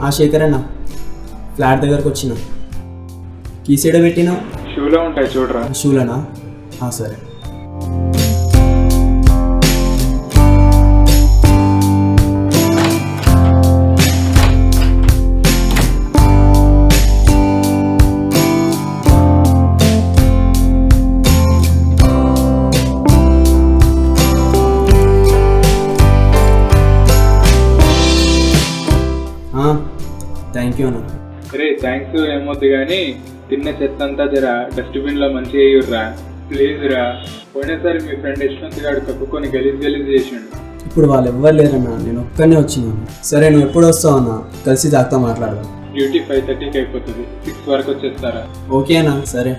ఆ శేఖర్ అన్న ఫ్లాట్ దగ్గరకు వచ్చిన కీసీడ పెట్టినా షూలో ఉంటాయి చూడరా. షూలనా? సరే. థ్యాంక్ యూ అన్న. రే థ్యాంక్స్ ఏమొద్దు కానీ తిన్న చెత్త అంతా జరా డస్ట్బిన్లో మంచిగా వేయుర్రా ప్లీజ్ రా. పోయినసారి మీ ఫ్రెండ్ యశ్వంత్ గారు కప్పుకొని గలీజ్ చేసిండు. ఇప్పుడు వాళ్ళు ఎవ్వరు లేరన్నా, నేను ఒక్కనే వచ్చినాను. సరే నువ్వు ఎప్పుడు వస్తావు అన్న, కలిసి దాకా మాట్లాడదాం. డ్యూటీ 5:30కి అయిపోతుంది, 6 వరకు వచ్చేస్తారా? ఓకే అన్న, సరే.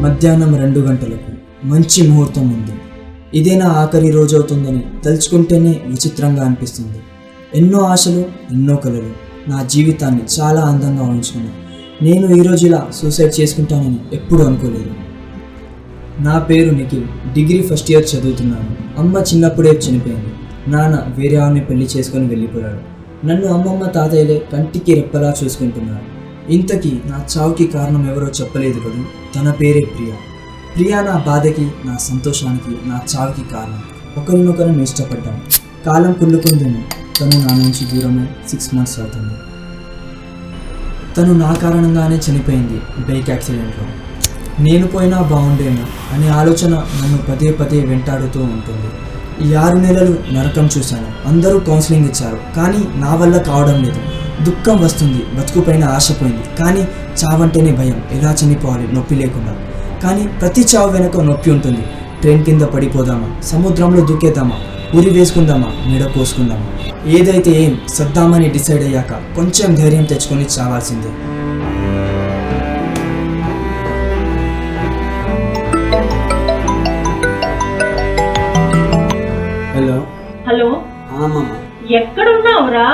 మధ్యాహ్నం 2 గంటలకు మంచి ముహూర్తం ఉంది. ఇదే నా ఆఖరి రోజు అవుతుందని తలుచుకుంటేనే విచిత్రంగా అనిపిస్తుంది. ఎన్నో ఆశలు, ఎన్నో కలలు, నా జీవితాన్ని చాలా అందంగా ఉంచుకున్నాను. నేను ఈరోజు ఇలా సూసైడ్ చేసుకుంటానని ఎప్పుడూ అనుకోలేదు. నా పేరు నిఖిల్, డిగ్రీ ఫస్ట్ ఇయర్ చదువుతున్నాను. అమ్మ చిన్నప్పుడే చనిపోయింది. నాన్న వేరే ఆమె పెళ్లి చేసుకొని వెళ్ళిపోయాడు. నన్ను అమ్మమ్మ తాతయ్యలే కంటికి రెప్పలా చూసుకుంటున్నారు. ఇంతకీ నా చావుకి కారణం ఎవరో చెప్పలేదు కదా, తన పేరే ప్రియా. ప్రియా నా బాధకి, నా సంతోషానికి, నా చావుకి కారణం. ఒకరినొకరిని ఇష్టపడ్డాను. కాలం కుళ్ళుకుందేమో, తను నా నుంచి దూరమై 6 months అవుతుంది. తను నా కారణంగానే చనిపోయింది బైక్ యాక్సిడెంట్లో. నేను పోయినా బాగుండేమో అనే ఆలోచన నన్ను పదే వెంటాడుతూ ఉంటుంది. ఈ 6 నెలలు నరకం చూశాను. అందరూ కౌన్సిలింగ్ ఇచ్చారు, కానీ నా వల్ల కావడం లేదు. దుఃఖం వస్తుంది, బతుకుపైన ఆశపోయింది. కానీ చావంటేనే భయం, ఎలా చనిపోవాలి నొప్పి లేకుండా. కానీ ప్రతి చావు వెనుక నొప్పి ఉంటుంది. ట్రైన్ కింద పడిపోదామా, సముద్రంలో దూకేద్దామా, ఉరి వేసుకుందామా, మెడ కోసుకుందామా, ఏదైతే ఏం సద్దామని డిసైడ్ అయ్యాక కొంచెం ధైర్యం తెచ్చుకొని చావాల్సిందే. హలో హలో, మామ, ఎక్కడున్నావురా?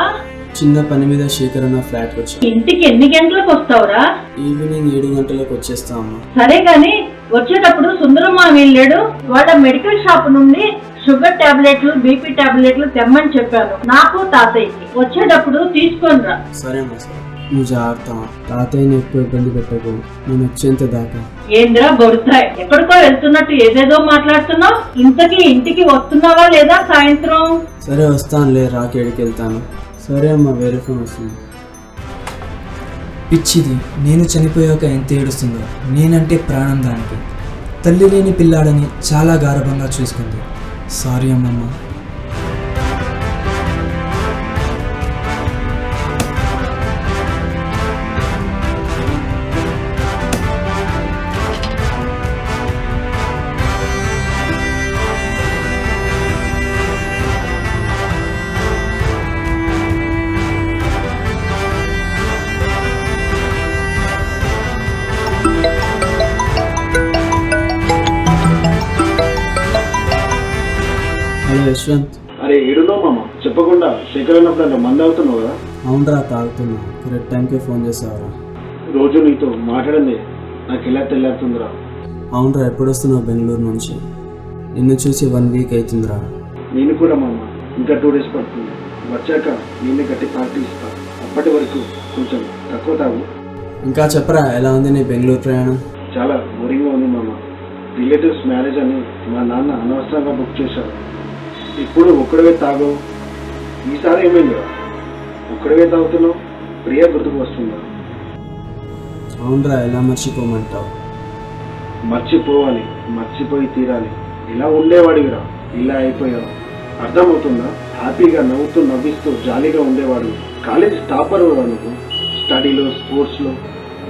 చిన్న పని మీద శేఖర్ అన్న ఫ్లాట్కి వచ్చి. ఇంటికి ఎన్ని గంటలకు వస్తావురా? ఈవినింగ్ 7 గంటలకు వచ్చేస్తామా. సరే గాని వచ్చేటప్పుడు సుందరమ్మ వెళ్ళాడు, వాళ్ళ మెడికల్ షాప్ నుండి షుగర్ టాబ్లెట్లు, బీపీ టాబ్లెట్లు తెమ్మని చెప్పాను నాకు తాతయ్యకి. వచ్చేటప్పుడు తీసుకొని రా. సరే అమ్మా, సరే. నువ్వు జాగ్రత్త, తాతయ్యని ఎక్కువ ఇబ్బంది పెట్టకు, నేను వచ్చేంత దాకా. ఏంద్రా బొరుతాయ్, ఎక్కడికో వెళ్తున్నట్టు ఏదేదో మాట్లాడుతున్నావు. ఇంతకీ ఇంటికి వస్తున్నావా లేదా సాయంత్రం? సరే వస్తానులే, రాకేడికి వెళ్తాను. సరే అమ్మా, వేరే ఫోన్ వస్తుంది. పిచ్చిది, నేను చనిపోయాక ఎంత ఏడుస్తుందో. నేనంటే ప్రాణం దానికి. తల్లి లేని పిల్లాడని చాలా గారభంగా చూసుకుంది. సారీ అమ్మమ్మ. హలో యశ్వంత్. అరే ఏడునో మామ, చెప్పకుండా శేఖర్ అన్నప్పుడు మంది అవుతున్నావు కదా? అవునరా, తాగుతున్నా. కరెక్ట్ టైంకి ఫోన్ చేసావరా. రోజు నీతో మాట్లాడింది నాకు ఎలా తెల్లారుతుందిరా. అవునరా, ఎప్పుడు వస్తున్నావు బెంగళూరు నుంచి? నిన్ను చూసి 1 week అవుతుందిరా. నేను కూడా మామ, ఇంకా 2 days పడుతుంది. వచ్చాక నేనే గట్టి పార్టీ ఇస్తా. అప్పటి వరకు కొంచెం తక్కువ తాగు. ఇంకా చెప్పరా, ఎలా ఉంది నీ బెంగళూరు ప్రయాణం? చాలా బోరింగ్గా ఉంది మామ. రిలేటివ్స్ మ్యారేజ్ అని మా నాన్న అనవసరంగా బుక్ చేశారు. ఇప్పుడు ఒక్కడవే తాగవు. ఈసారి ఏమైందిరా, ఒక్కడవే తాగుతున్నావు? ప్రియ గుర్తుకు వస్తుందా? అవునరా, ఎలా మర్చిపోమంటావు? మర్చిపోవాలి, మర్చిపోయి తీరాలి. ఇలా ఉండేవాడివిరా, ఇలా అయిపోయావు. అర్థమవుతుందా? హ్యాపీగా నవ్వుతూ నవ్విస్తూ జాలీగా ఉండేవాడు. కాలేజ్ టాపర్ నువ్వు, స్టడీలో, స్పోర్ట్స్లో.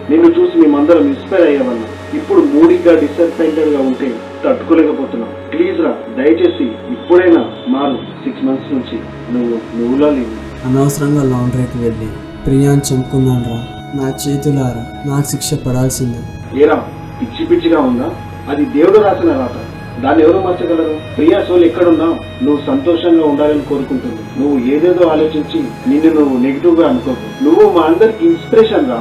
నిన్ను చూసి మేమందరం ఇన్స్పైర్ అయ్యామన్నా. ఇప్పుడు మూడీగా డిసప్పాయింటెడ్ గా ఉంటే తట్టుకోలేకపోతున్నాం. ప్లీజ్ రా, దయచేసి ఇప్పుడైనా మారు. 6 months నుంచి నువ్వులా లేవు. అనవసరంగా లాండ్రీకి వెళ్ళి ప్రియాని చంపుకున్నాను రా. నా చేతులారా నాకు శిక్ష పడాల్సిందే. ఏరా పిచ్చి పిచ్చిగా ఉందా? అది దేవుడు రాసిన రాత, దాన్ని ఎవరు మార్చగలరు? ప్రియా సోల్ ఎక్కడున్నావు? నువ్వు సంతోషంగా ఉండాలని కోరుకుంటుంది. నువ్వు ఏదేదో ఆలోచించి నిన్ను నువ్వు నెగిటివ్ గా అనుకోకు. నువ్వు మా అందరికి ఇన్స్పిరేషన్ రా.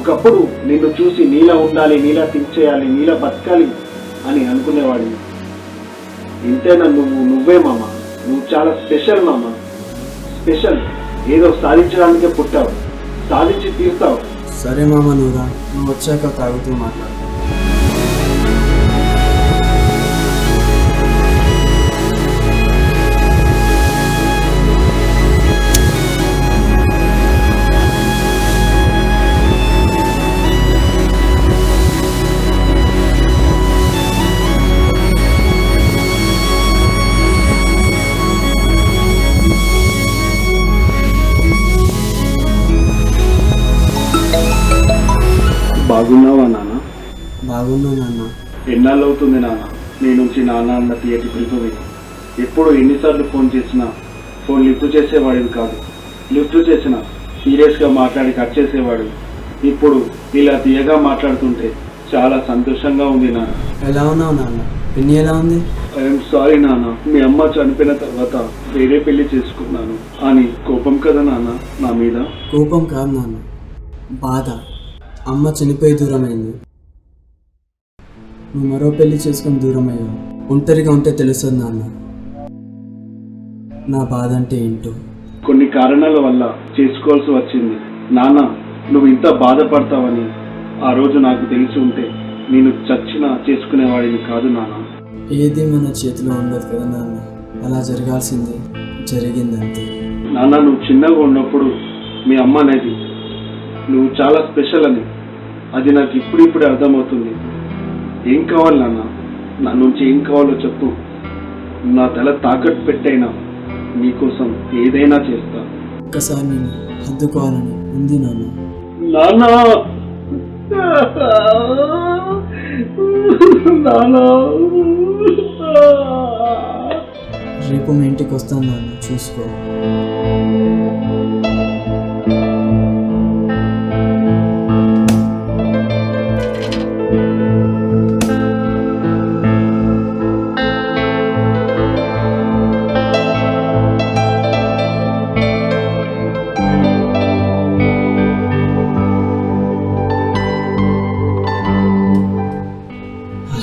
ఒకప్పుడు నిన్ను చూసి నీలా ఉండాలి, నీలా థింక్ చేయాలి, నీలా బతకాలి అని అనుకునేవాడిని. ఇంతేనా? నువ్వే మామ. నువ్వు చాలా స్పెషల్ మామ, స్పెషల్. ఏదో సాధించడానికే పుట్టావు, సాధించి తీరుతావు. సరే మామ, నువ్వు వచ్చాక తాగుతూ మాట్లాడు. బాగున్నావా నాన్న? బాగున్నా నాన్న. ఎన్నాళ్ళు అవుతుంది నాన్న నీ నుంచి నాన్న అన్న తీయటి పిలుపు విని? ఎప్పుడు ఎన్నిసార్లు ఫోన్ చేసినా ఫోన్ లిఫ్ట్ చేసేవాడివి కాదు. లిఫ్ట్ చేసినా సీరియస్గా మాట్లాడి కట్ చేసేవాడు. ఇప్పుడు ఇలా తీయగా మాట్లాడుతుంటే చాలా సంతోషంగా ఉంది నాన్న. ఎలా ఉన్నావు నాన్న? పిన్ని ఎలా ఉంది? ఐఎమ్ సారీ నాన్న, మీ అమ్మ చనిపోయిన తర్వాత వేరే పెళ్లి చేసుకున్నాను అని కోపం కదా నాన్న నా మీద? కోపం కాదు నాన్న, బాధ. అమ్మ చనిపోయి దూరమైంది, నువ్వు మరో పెళ్లి చేసుకుని దూరమయ్యావు. ఒంటరిగా ఉంటే తెలుస్తుంది నాన్న నా బాధ అంటే ఏంటో. కొన్ని కారణాల వల్ల చేసుకోవాల్సి వచ్చింది నాన్న. నువ్వు ఇంత బాధపడతావని ఆ రోజు నాకు తెలిసి ఉంటే నేను చచ్చినా చేసుకునేవాడిని కాదు నాన్న. ఏది మన చేతిలో ఉండదు కదా నాన్న. అలా జరగాల్సింది జరిగిందంతే నాన్న. నువ్వు చిన్నగా ఉన్నప్పుడు మీ అమ్మ అనేది నువ్వు చాలా స్పెషల్ అని, అది నాకు ఇప్పుడిప్పుడే అర్థమవుతుంది. ఏం కావాలి నాన్న? నా నుంచి ఏం కావాలో చెప్పు. నా తల తాకట్టు పెట్టైనా నీకోసం ఏదైనా చేస్తా. ఒక్కసారి నేను హద్దుకోవాలని ఉంది నాన్న. నాన్న నాన్న, రేపు మీ ఇంటికి వస్తాను నాన్న, చూసుకో.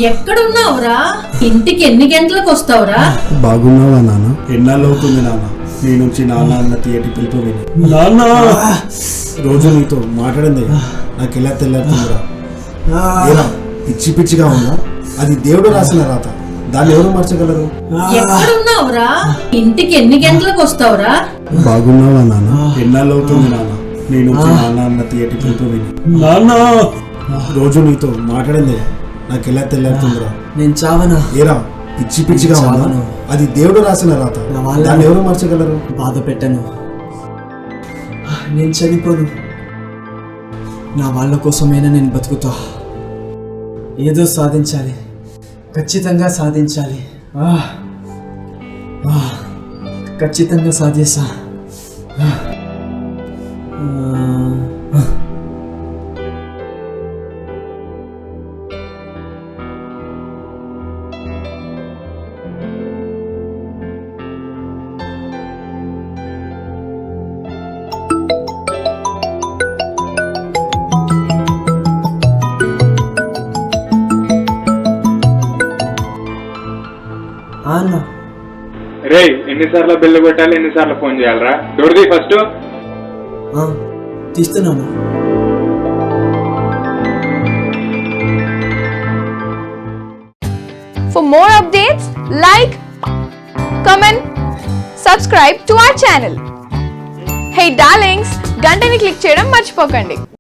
ఎక్కడున్నావురా? ఇంటికి ఎన్ని గంటలకు వస్తావురా? బాగున్నావా నాన్న? ఎన్నాళ్ళు అవుతుంది నాన్న నీ నుంచి నాన్న అన్న తీయటి పిలుపు విని? నాన్న రోజు నీతో మాట్లాడింది నాకు ఎలా తెల్లారుతుందిరా? పిచ్చి పిచ్చిగా ఉందా? అది దేవుడు రాసిన రాత, దాన్ని ఎవరు మార్చగలరు? ఎక్కడున్నావురా? ఇంటికి ఎన్ని గంటలకు వస్తావురా? బాగున్నావా నాన్న? ఎన్నాళ్ళు అవుతుంది నాన్న నీ నుంచి నాన్న అన్న తీయటి పిలుపు విని? నాన్న రోజు నీతో మాట్లాడింది నాకు ఎలా తెల్లారుతుందిరా? నేను చావనా? ఏరా పిచ్చి పిచ్చిగా ఉందా? అది దేవుడు రాసిన రాత, దాన్ని ఎవరు మార్చగలరు? బాధ పెట్టను, నేను చనిపోను. నా వాళ్ళ కోసమైనా నేను బతుకుతా. ఏదో సాధించాలి, ఖచ్చితంగా సాధించాలి. ఖచ్చితంగా సాధిస్తా. అన్న రే, ఎన్నిసార్లు బిల్లు కొట్టాలి, ఎన్నిసార్లు ఫోన్ చేయాలరా? డోర్ది ఫస్ట్. తీస్తున్నాను. For more updates, like, comment, subscribe to our channel. Hey darlings, గంటని click చేయడం మర్చిపోకండి.